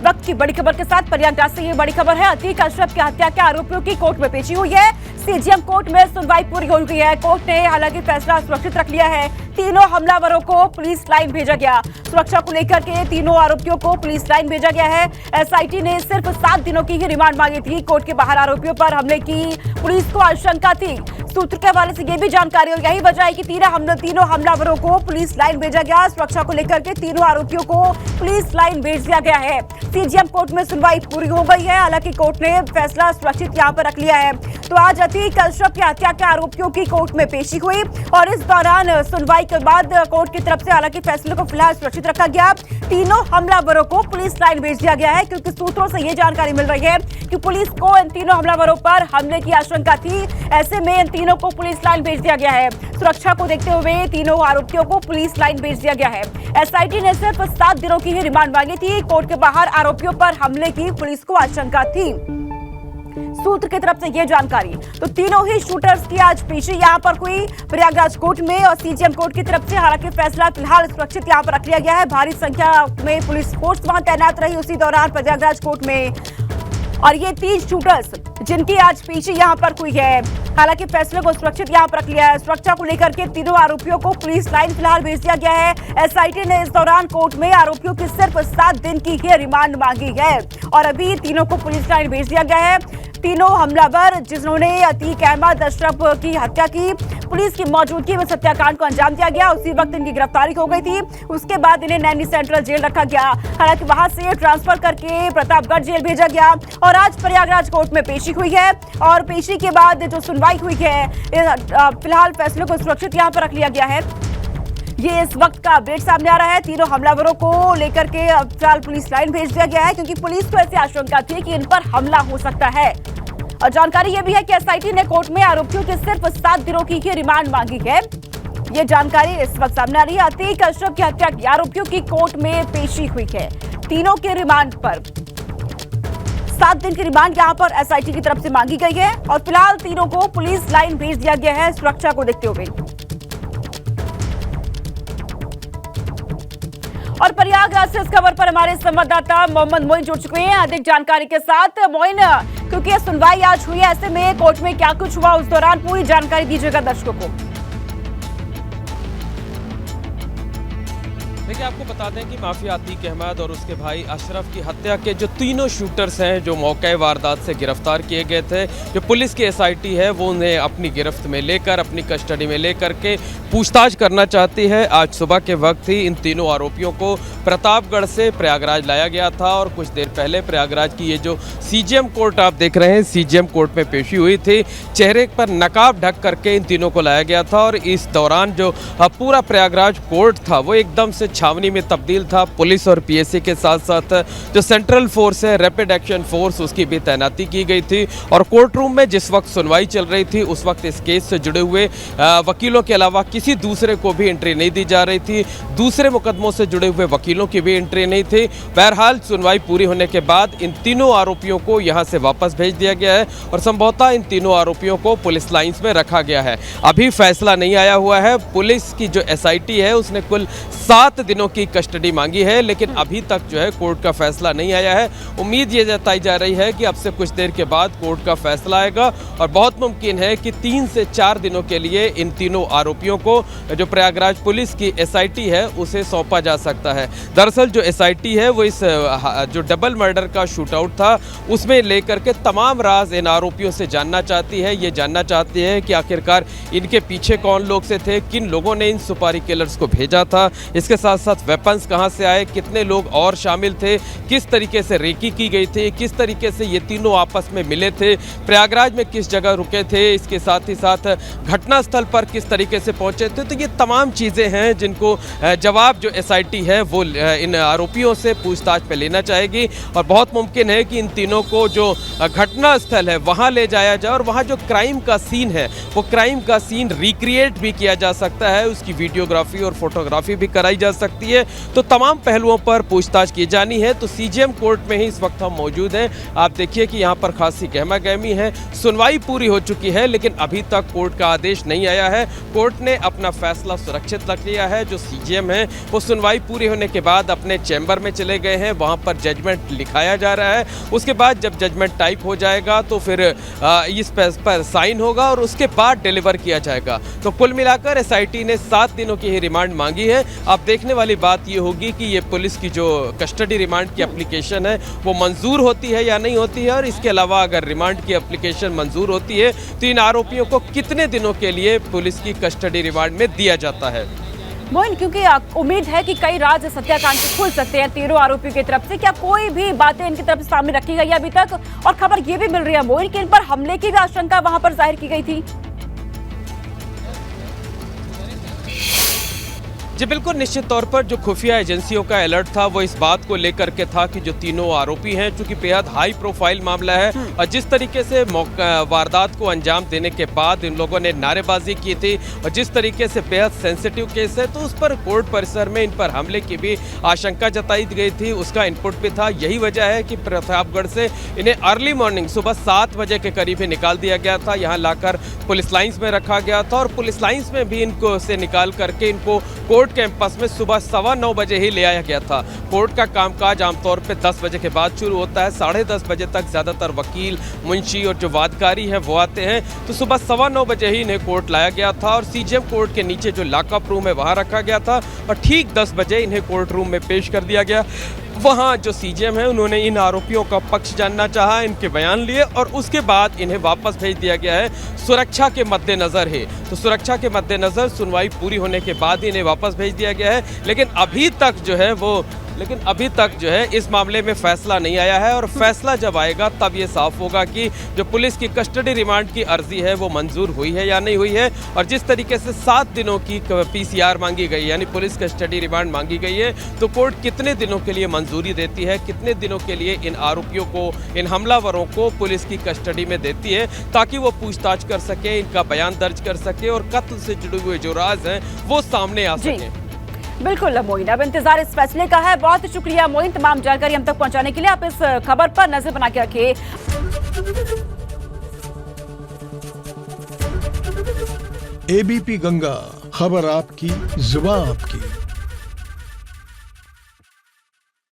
वक्त की बड़ी खबर के साथ प्रयागराज से ये बड़ी खबर है। अतीक अशरफ की हत्या के आरोपियों की कोर्ट में पेशी हुई है। सीजीएम कोर्ट में सुनवाई पूरी हो गई है। कोर्ट ने हालांकि फैसला सुरक्षित रख लिया है। तीनों हमलावरों को पुलिस लाइन भेजा गया। सुरक्षा को लेकर के तीनों आरोपियों को पुलिस लाइन भेजा गया है। एसआईटी ने सिर्फ 7 दिनों की ही रिमांड मांगी थी। कोर्ट के बाहर आरोपियों पर हमले की पुलिस को आशंका थी। सूत्र के हवाले से ये भी जानकारी और यही वजह है कि तीनों हमलावरों को पुलिस लाइन भेजा गया। सुरक्षा को लेकर के तीनों आरोपियों को पुलिस लाइन भेज दिया गया है। सीजीएम कोर्ट में सुनवाई पूरी हो गई है। हालांकि कोर्ट ने फैसला सुरक्षित यहां पर रख लिया है। तो आज अतीक अशरफ की हत्या के आरोपियों की कोर्ट में पेशी हुई और इस दौरान सुनवाई के बाद कोर्ट की तरफ से हालांकि फैसले को फिलहाल सुरक्षित रखा गया। तीनों हमलावरों को पुलिस लाइन भेज दिया गया है क्योंकि सूत्रों से ये जानकारी मिल रही है कि पुलिस को इन तीनों हमलावरों पर हमले की आशंका थी। ऐसे में इन तीनों को पुलिस लाइन भेज दिया गया है। सुरक्षा को देखते हुए तीनों आरोपियों को पुलिस लाइन भेज दिया गया है। एसआईटी ने सिर्फ 7 दिनों की ही रिमांड मांगी थी। कोर्ट के बाहर आरोपियों पर हमले की पुलिस को आशंका थी। सूत्र की तरफ से यह जानकारी। तो तीनों ही शूटर्स की आज पेशी यहां पर हुई प्रयागराज कोर्ट में और सीजीएम कोर्ट की तरफ से हालांकि फैसला फिलहाल सुरक्षित यहां पर रख लिया गया है। भारी संख्या में पुलिस फोर्स वहां तैनात रही उसी दौरान प्रयागराज कोर्ट में। और ये 3 शूटर्स जिनकी आज पेशी यहां पर हुई है। हालांकि फैसले को सुरक्षित यहां पर रख लिया है। सुरक्षा को लेकर के तीनों आरोपियों को पुलिस लाइन फिलहाल भेज दिया गया है। एसआईटी ने इस दौरान कोर्ट में आरोपियों की सिर्फ 7 दिन की ही रिमांड मांगी है और अभी तीनों को पुलिस लाइन भेज दिया गया है। तीनों हमलावर जिन्होंने अतीक अहमद अशरफ की हत्या की, पुलिस की मौजूदगी में हत्याकांड को अंजाम दिया गया। उसी वक्त इनकी गिरफ्तारी हो गई थी। उसके बाद इन्हें नैनी सेंट्रल जेल रखा गया। हालांकि वहां से ट्रांसफर करके प्रतापगढ़ जेल भेजा गया और आज प्रयागराज कोर्ट में पेशी हुई है और पेशी के बाद जो सुनवाई हुई है फिलहाल फैसले को सुरक्षित यहां पर रख लिया गया है। ये इस वक्त का अपडेट सामने आ रहा है। तीनों हमलावरों को लेकर के फिलहाल पुलिस लाइन भेज दिया गया है क्योंकि पुलिस को ऐसी आशंका थी कि इन पर हमला हो सकता है। और जानकारी यह भी है कि एसआईटी ने कोर्ट में आरोपियों की सिर्फ 7 दिनों की ही रिमांड मांगी है। ये जानकारी इस वक्त सामने आ रही है। अतीक अशरफ की हत्या की आरोपियों की कोर्ट में पेशी हुई है। तीनों के रिमांड पर 7 दिन की रिमांड यहां पर एसआईटी की तरफ से मांगी गई है और फिलहाल तीनों को पुलिस लाइन भेज दिया गया है सुरक्षा को देखते हुए। और प्रयागराज से इस खबर पर हमारे संवाददाता मोहम्मद मोइन जुड़ चुके हैं अधिक जानकारी के साथ। मोइन, क्योंकि सुनवाई आज हुई है, ऐसे में कोर्ट में क्या कुछ हुआ उस दौरान पूरी जानकारी दीजिएगा दर्शकों को। देखिए, आपको बता दें कि माफिया अतीक अहमद और उसके भाई अशरफ की हत्या के जो तीनों शूटर्स हैं जो मौके वारदात से गिरफ्तार किए गए थे, जो पुलिस की एसआईटी है वो उन्हें अपनी गिरफ्त में लेकर अपनी कस्टडी में लेकर के पूछताछ करना चाहती है। आज सुबह के वक्त ही इन तीनों आरोपियों को प्रतापगढ़ से प्रयागराज लाया गया था और कुछ देर पहले प्रयागराज की ये जो सीजीएम कोर्ट आप देख रहे हैं, सीजीएम कोर्ट में पेशी हुई थी। चेहरे पर नकाब ढक करके इन तीनों को लाया गया था और इस दौरान जो पूरा प्रयागराज कोर्ट था वो एकदम से छावनी में तब्दील था। पुलिस और पीएससी के साथ साथ जो सेंट्रल फोर्स है, रैपिड एक्शन फोर्स, उसकी भी तैनाती की गई थी। और कोर्ट रूम में जिस वक्त सुनवाई चल रही थी उस वक्त इस केस से जुड़े हुए वकीलों के अलावा किसी दूसरे को भी एंट्री नहीं दी जा रही थी। दूसरे मुकदमों से जुड़े हुए वकीलों की भी एंट्री नहीं थी। बहरहाल सुनवाई पूरी होने के बाद इन तीनों आरोपियों को यहां से वापस भेज दिया गया है और संभवतः इन तीनों आरोपियों को पुलिस लाइंस में रखा गया है। अभी फैसला नहीं आया हुआ है। पुलिस की जो एसआईटी है उसने कुल 7 दिनों की कस्टडी मांगी है, लेकिन अभी तक जो है कोर्ट का फैसला नहीं आया है। उम्मीद ये जताई जा रही है कि अब से कुछ देर के बाद कोर्ट का फैसला आएगा और बहुत मुमकिन है कि 3 से 4 दिनों के लिए इन तीनों आरोपियों को जो प्रयागराज पुलिस की एसआईटी है उसे सौंपा जा सकता है। दरअसल जो एसआईटी है वो इस जो डबल मर्डर का शूटआउट था उसमें लेकर के तमाम राज इन आरोपियों से जानना चाहती है। ये जानना चाहती है कि आखिरकार इनके पीछे कौन लोग से थे, किन लोगों ने इन सुपारी किलर्स को भेजा था, इसके साथ साथ वेपन्स कहां से आए, कितने लोग और शामिल थे, किस तरीके से रेकी की गई थी, किस तरीके से ये तीनों आपस में मिले थे, प्रयागराज में किस जगह रुके थे, इसके साथ ही साथ घटनास्थल पर किस तरीके से पहुंचे थे। तो ये तमाम चीज़ें हैं जिनको जवाब जो एसआईटी है वो इन आरोपियों से पूछताछ पे लेना चाहेगी और बहुत मुमकिन है कि इन तीनों को जो घटनास्थल है वहाँ ले जाया जाए और वहाँ जो क्राइम का सीन है वो क्राइम का सीन रिक्रिएट भी किया जा सकता है, उसकी वीडियोग्राफी और फोटोग्राफी भी कराई जा सकती है। तो तमाम पहलुओं पर पूछताछ की जानी है। तो सीजीएम कोर्ट में ही इस वक्त हम मौजूद हैं। आप देखिए कि यहाँ पर खासी गहमा गहमी है। सुनवाई पूरी हो चुकी है लेकिन अभी तक कोर्ट का आदेश नहीं आया है। कोर्ट ने अपना फैसला सुरक्षित रख लिया है। जो सीजीएम है वो सुनवाई पूरी होने के बाद अपने चैम्बर में चले गए हैं, वहाँ पर जजमेंट लिखाया जा रहा है। उसके बाद जब जजमेंट टाइप हो जाएगा तो फिर इस पर साइन होगा और उसके बाद डिलीवर किया जाएगा। तो कुल मिलाकर एसआईटी ने 7 दिनों की ही रिमांड मांगी है। अब देखने वाली बात ये होगी कि ये पुलिस की जो कस्टडी रिमांड की एप्लीकेशन है वो मंजूर होती है या नहीं होती है, और इसके अलावा अगर रिमांड की एप्लीकेशन मंजूर होती है तो इन आरोपियों को कितने दिनों के लिए पुलिस की कस्टडी रिमांड में दिया जाता है। मोइन, क्योंकि उम्मीद है कि कई राज सत्याकांड खुल सकते हैं तीनों आरोपियों की तरफ से, क्या कोई भी बातें इनकी तरफ से सामने रखी गई अभी तक? और खबर ये भी मिल रही है मोइन कि इन पर हमले की भी आशंका वहां पर जाहिर की गई थी। जी बिल्कुल, निश्चित तौर पर जो खुफिया एजेंसियों का अलर्ट था वो इस बात को लेकर के था कि जो तीनों आरोपी हैं, चूंकि बेहद हाई प्रोफाइल मामला है और जिस तरीके से वारदात को अंजाम देने के बाद इन लोगों ने नारेबाजी की थी और जिस तरीके से बेहद सेंसिटिव केस है तो उस पर कोर्ट परिसर में इन पर हमले की भी आशंका जताई गई थी, उसका इनपुट भी था। यही वजह है कि प्रतापगढ़ से इन्हें अर्ली मॉर्निंग सुबह 7 बजे के करीब ही निकाल दिया गया था, यहाँ लाकर पुलिस लाइन्स में रखा गया था और पुलिस लाइन्स में भी इनको से निकाल करके इनको कोर्ट कैंपस में सुबह 9:15 बजे ही ले आया गया था। कोर्ट का कामकाज आमतौर पे 10 बजे के बाद शुरू होता है। 10:30 बजे तक ज्यादातर वकील, मुंशी और जो वादकारी हैं वो आते हैं, तो सुबह 9:15 बजे ही इन्हें कोर्ट लाया गया था और सीजीएम कोर्ट के नीचे जो लॉकअप रूम है वहां रखा गया था और ठीक 10 बजे इन्हें कोर्ट रूम में पेश कर दिया गया। वहाँ जो सीजीएम है उन्होंने इन आरोपियों का पक्ष जानना चाहा, इनके बयान लिए और उसके बाद इन्हें वापस भेज दिया गया है। सुरक्षा के मद्देनजर है, तो सुरक्षा के मद्देनजर सुनवाई पूरी होने के बाद इन्हें वापस भेज दिया गया है। लेकिन अभी तक जो है इस मामले में फैसला नहीं आया है और फैसला जब आएगा तब ये साफ होगा कि जो पुलिस की कस्टडी रिमांड की अर्जी है वो मंजूर हुई है या नहीं हुई है। और जिस तरीके से 7 दिनों की पीसीआर मांगी गई यानी पुलिस कस्टडी रिमांड मांगी गई है, तो कोर्ट कितने दिनों के लिए मंजूरी देती है, कितने दिनों के लिए इन आरोपियों को, इन हमलावरों को पुलिस की कस्टडी में देती है ताकि वो पूछताछ कर सके, इनका बयान दर्ज कर सके और कत्ल से जुड़े हुए जो राज हैं वो सामने आ सके। बिल्कुल मोइन, अब इंतजार इस फैसले का है। बहुत शुक्रिया मोइन तमाम जानकारी हम तक पहुंचाने के लिए। आप इस खबर पर नजर बना के रखिए। एबीपी गंगा, खबर आपकी, जुबान आपकी।